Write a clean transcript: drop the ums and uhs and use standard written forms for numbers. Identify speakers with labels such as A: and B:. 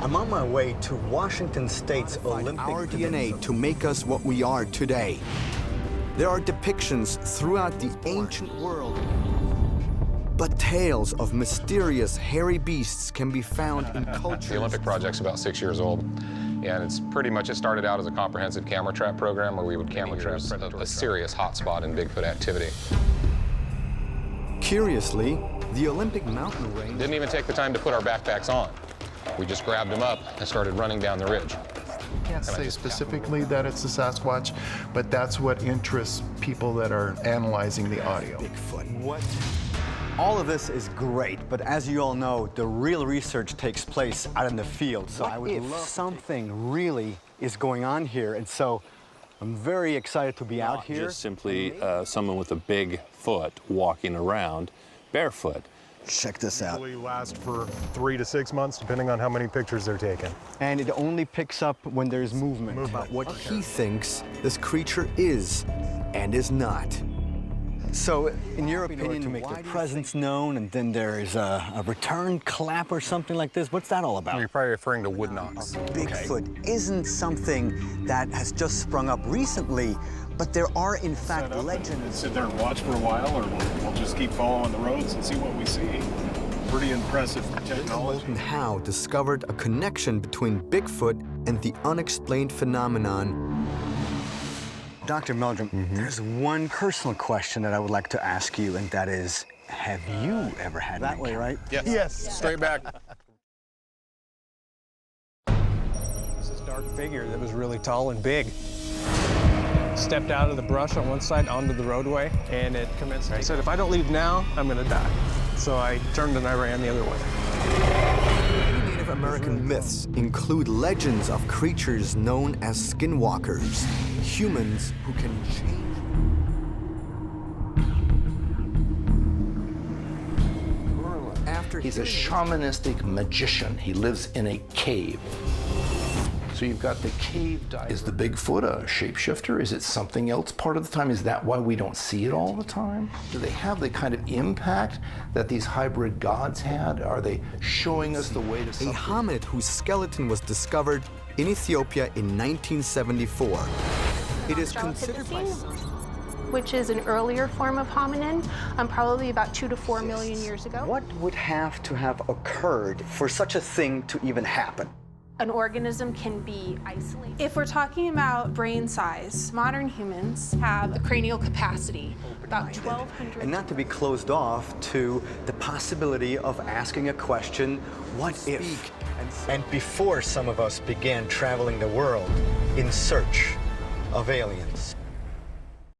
A: I'm on my way to Washington State's Olympic
B: our DNA to make us what we are today. There are depictions throughout the ancient world, but tales of mysterious hairy beasts can be found in cultures.
C: The Olympic project's about 6 years old, and it's pretty much, it started out as a comprehensive camera trap program where we would camera trap a serious hotspot in Bigfoot activity.
B: Curiously, the Olympic mountain range
C: Didn't even take the time to put our backpacks on. We just grabbed them up and started running down the ridge.
D: Can't say specifically that it's a Sasquatch, but that's what interests people that are analyzing the audio.
B: Bigfoot.
A: What? All of this is great, but as you all know, the real research takes place out in the field. So I would love something really is going on here, and so I'm very excited to be out here.
E: Just simply someone with a big foot walking around barefoot.
A: Check this out.
F: Usually last for 3 to 6 months, depending on how many pictures they're taking.
A: And it only picks up when there's movement.
B: About what he thinks this creature is and is not.
A: So, in your opinion, to make their presence known, and then there is a return clap or something like this, what's that all about?
C: You're probably referring to wood knocks.
A: Bigfoot isn't something that has just sprung up recently, but there are, in fact, legends.
F: Sit there and watch for a while, or we'll just keep following the roads and see what we see. Pretty impressive technology.
B: Molten Howe discovered a connection between Bigfoot and the unexplained phenomenon.
A: Dr. Meldrum, there's one personal question that I would like to ask you, and that is, have you ever had that way, right?
C: Yes. Straight back.
G: This dark figure that was really tall and big stepped out of the brush on one side onto the roadway, and it commenced. I said, if I don't leave now, I'm going to die. So I turned and I ran the other way.
B: Many Native American myths include legends of creatures known as skinwalkers, humans who can change.
H: He's a shamanistic magician. He lives in a cave. So you've got the cave diver. Is the Bigfoot a shapeshifter? Is it something else part of the time? Is that why we don't see it all the time? Do they have the kind of impact that these hybrid gods had? Are they showing us the way to
B: A
H: something?
B: hominid whose skeleton was discovered in Ethiopia in 1974. It is considered by some,
I: which is an earlier form of hominin, probably about 2 to 4 million years ago.
A: What would have to have occurred for such a thing to even happen?
I: An organism can be isolated.
J: If we're talking about brain size, modern humans have a cranial capacity about 1,200.
A: And not to be closed off to the possibility of asking a question, what if? And before some of us began traveling the world in search of aliens.